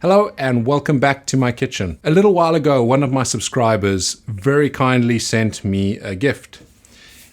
Hello and welcome back to my kitchen. A little while ago, one of my subscribers very kindly sent me a gift.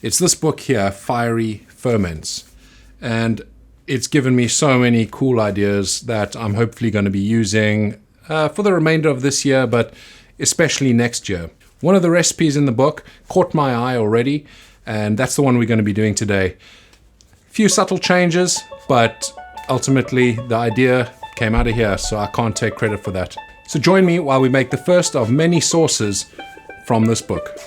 It's this book here, Fiery Ferments, and it's given me so many cool ideas that I'm hopefully going to be using for the remainder of this year, but especially next year. One of the recipes in the book caught my eye already, and that's the one we're going to be doing today. Few subtle changes, but ultimately the idea came out of here, so I can't take credit for that. So join me while we make the first of many sauces from this book.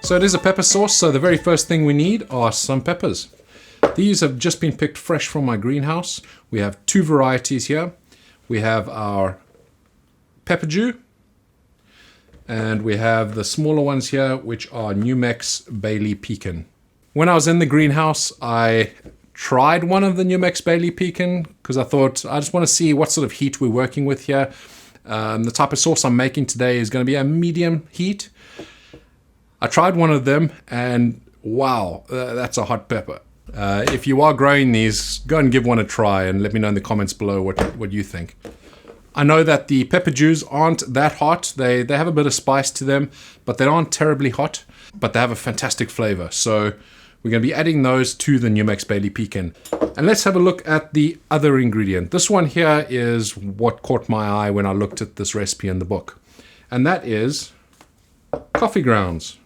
So it is a pepper sauce, so the very first thing we need are some peppers. These have just been picked fresh from my greenhouse. We have two varieties here. We have our Pepperdew, and we have the smaller ones here, which are Numex Bailey Pecan. When I was in the greenhouse, I tried one of the Numex Bailey Pecan because I thought I just want to see what sort of heat we're working with here. The type of sauce I'm making today is going to be a medium heat. I tried one of them and wow, that's a hot pepper. If you are growing these, go and give one a try and let me know in the comments below what you think. I know that the Pepperdews aren't that hot. They have a bit of spice to them, but they aren't terribly hot, but they have a fantastic flavor. So we're going to be adding those to the Numex Bailey Pecan. And let's have a look at the other ingredient. This one here is what caught my eye when I looked at this recipe in the book. And that is coffee grounds.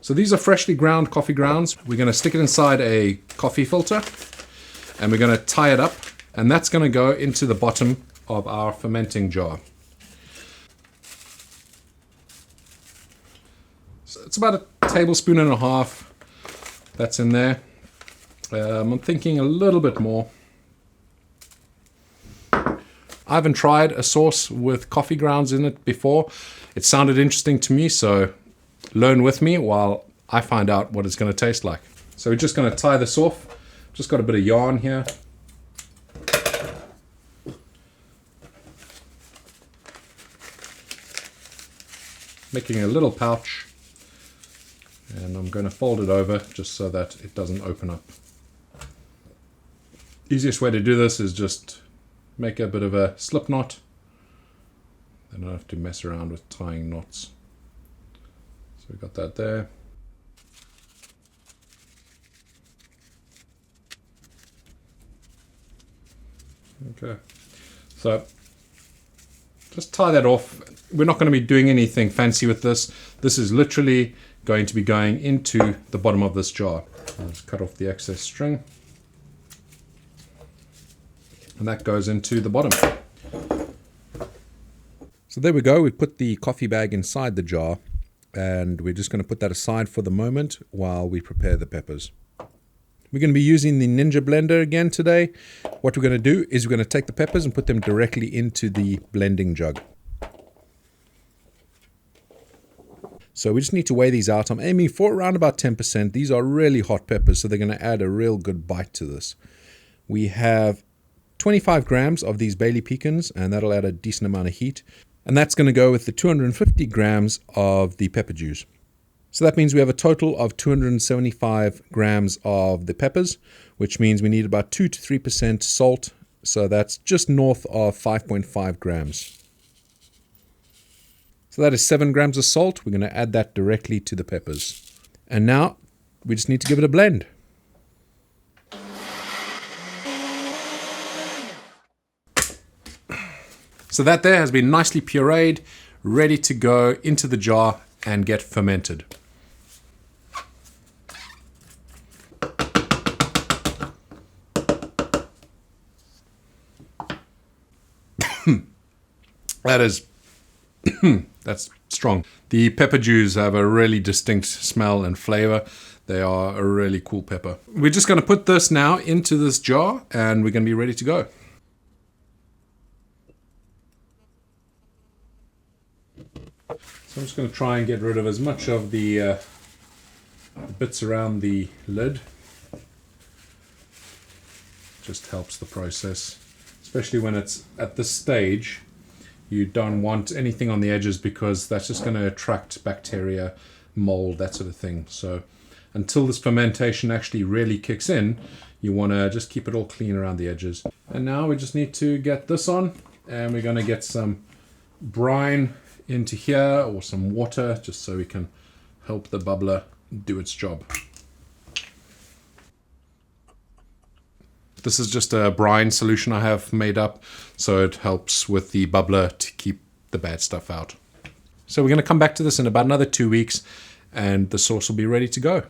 So these are freshly ground coffee grounds. We're going to stick it inside a coffee filter and we're going to tie it up, and that's going to go into the bottom of our fermenting jar. So it's about a tablespoon and a half that's in there. I'm thinking a little bit more. I haven't tried a sauce with coffee grounds in it before. It sounded interesting to me, so learn with me while I find out what it's going to taste like. So we're just going to tie this off. Just got a bit of yarn here. Making a little pouch, and I'm going to fold it over just so that it doesn't open up. Easiest way to do this is just make a bit of a slip knot. I don't have to mess around with tying knots. So we got that there. Okay, so just tie that off. We're not going to be doing anything fancy with this. This is literally going to be going into the bottom of this jar. I'll just cut off the excess string. And that goes into the bottom. So there we go. We put the coffee bag inside the jar, and we're just going to put that aside for the moment while we prepare the peppers. We're going to be using the Ninja blender again today. What we're going to do is we're going to take the peppers and put them directly into the blending jug. So we just need to weigh these out. I'm aiming for around about 10%. These are really hot peppers, so they're going to add a real good bite to this. We have 25 grams of these Bailey pecans, and that'll add a decent amount of heat. And that's going to go with the 250 grams of the Pepperdews. So that means we have a total of 275 grams of the peppers, which means we need about 2 to 3% salt. So that's just north of 5.5 grams. So that is 7 grams of salt. We're going to add that directly to the peppers. And now we just need to give it a blend. So that there has been nicely pureed, ready to go into the jar and get fermented. That's strong. The Pepperdews have a really distinct smell and flavor. They are a really cool pepper. We're just going to put this now into this jar and we're going to be ready to go. So I'm just going to try and get rid of as much of the bits around the lid. Just helps the process, especially when it's at this stage. You don't want anything on the edges because that's just going to attract bacteria, mold, that sort of thing. So until this fermentation actually really kicks in, you want to just keep it all clean around the edges. And now we just need to get this on, and we're going to get some brine into here, or some water, just so we can help the bubbler do its job. This is just a brine solution I have made up, so it helps with the bubbler to keep the bad stuff out. So we're going to come back to this in about another 2 weeks, and the sauce will be ready to go.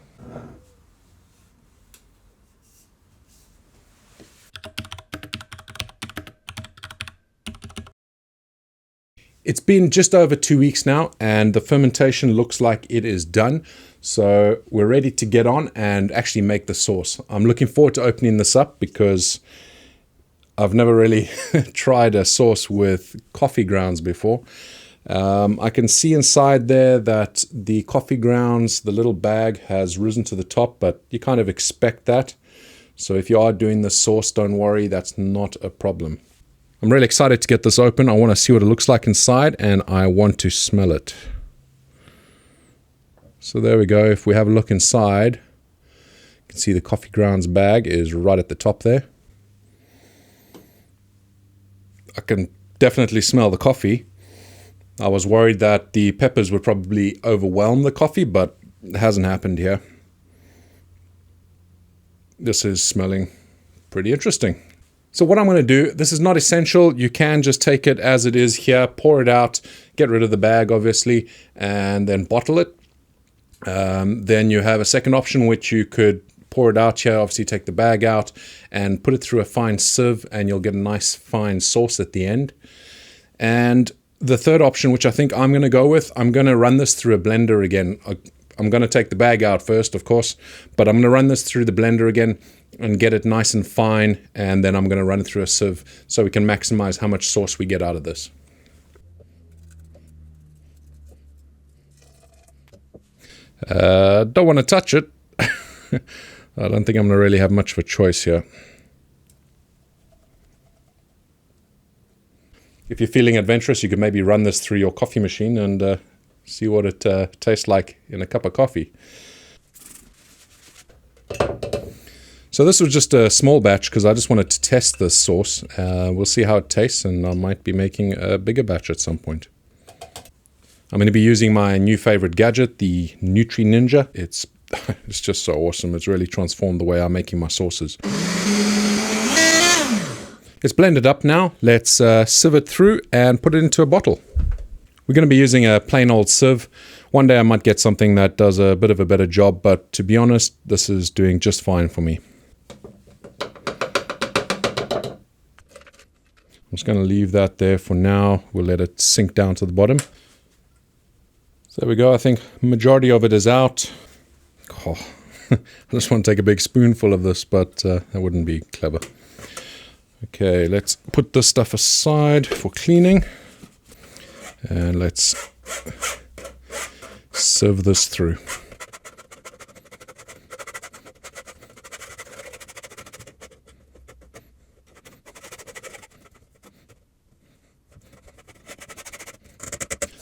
It's been just over 2 weeks now, and the fermentation looks like it is done. So we're ready to get on and actually make the sauce. I'm looking forward to opening this up because I've never really tried a sauce with coffee grounds before. I can see inside there that the coffee grounds, the little bag has risen to the top, but you kind of expect that. So if you are doing the sauce, don't worry, that's not a problem. I'm really excited to get this open. I want to see what it looks like inside, and I want to smell it. So there we go. If we have a look inside, you can see the coffee grounds bag is right at the top there. I can definitely smell the coffee. I was worried that the peppers would probably overwhelm the coffee, but it hasn't happened here. This is smelling pretty interesting. So what I'm going to do, this is not essential. You can just take it as it is here, pour it out, get rid of the bag, obviously, and then bottle it. Then you have a second option, which you could pour it out here, obviously take the bag out and put it through a fine sieve, and you'll get a nice fine sauce at the end. And the third option, which I think I'm going to go with, I'm going to run this through a blender again. I'm going to take the bag out first, of course, but I'm going to run this through the blender again and get it nice and fine, and then I'm going to run it through a sieve so we can maximize how much sauce we get out of this. Don't want to touch it. I don't think I'm going to really have much of a choice here. If you're feeling adventurous, you could maybe run this through your coffee machine and see what it tastes like in a cup of coffee. So this was just a small batch because I just wanted to test this sauce. We'll see how it tastes, and I might be making a bigger batch at some point. I'm going to be using my new favorite gadget, the Nutri Ninja. It's just so awesome. It's really transformed the way I'm making my sauces. It's blended up now. Let's sieve it through and put it into a bottle. We're going to be using a plain old sieve. One day I might get something that does a bit of a better job, but to be honest, this is doing just fine for me. I'm just going to leave that there for now. We'll let it sink down to the bottom. So there we go. I think majority of it is out. Oh, I just want to take a big spoonful of this, but that wouldn't be clever. Okay, let's put this stuff aside for cleaning. And let's sieve this through.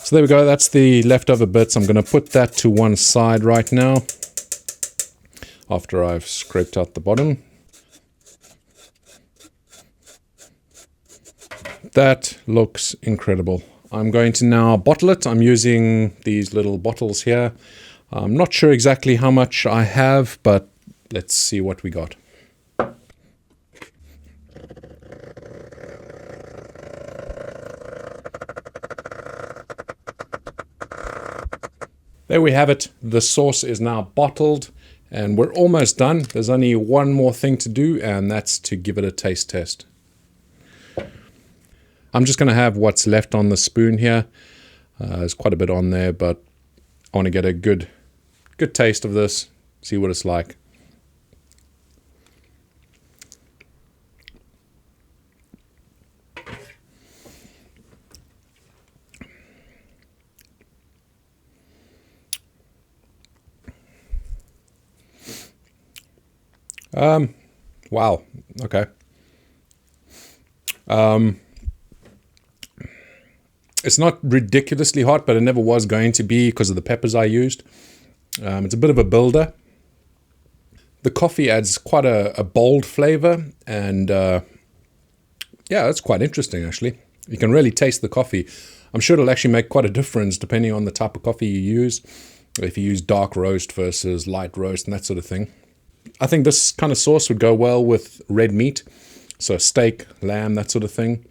So there we go, that's the leftover bits. I'm going to put that to one side right now after I've scraped out the bottom. That looks incredible. I'm going to now bottle it. I'm using these little bottles here. I'm not sure exactly how much I have, but let's see what we got. There we have it. The sauce is now bottled and we're almost done. There's only one more thing to do, and that's to give it a taste test. I'm just going to have what's left on the spoon here. There's quite a bit on there, but I want to get a good taste of this, see what it's like. Wow. Okay. It's not ridiculously hot, but it never was going to be because of the peppers I used. It's a bit of a builder. The coffee adds quite a bold flavor, and yeah, that's quite interesting actually. You can really taste the coffee. I'm sure it'll actually make quite a difference depending on the type of coffee you use, if you use dark roast versus light roast and that sort of thing. I think this kind of sauce would go well with red meat, so steak, lamb, that sort of thing.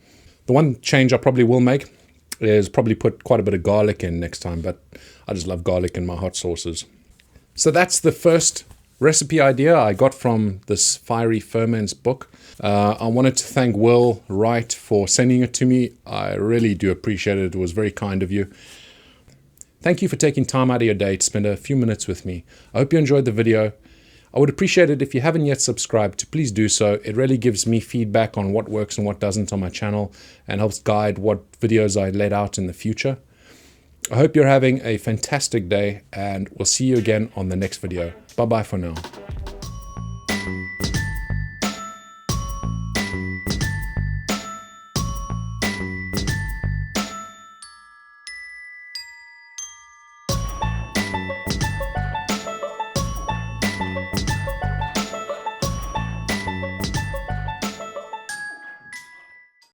The one change I probably will make is probably put quite a bit of garlic in next time, but I just love garlic in my hot sauces. So that's the first recipe idea I got from this Fiery Ferments book. I wanted to thank Will Wright for sending it to me. I really do appreciate it. It was very kind of you. Thank you for taking time out of your day to spend a few minutes with me. I hope you enjoyed the video. I would appreciate it if you haven't yet subscribed to please do so. It really gives me feedback on what works and what doesn't on my channel and helps guide what videos I let out in the future. I hope you're having a fantastic day, and we'll see you again on the next video. Bye bye for now.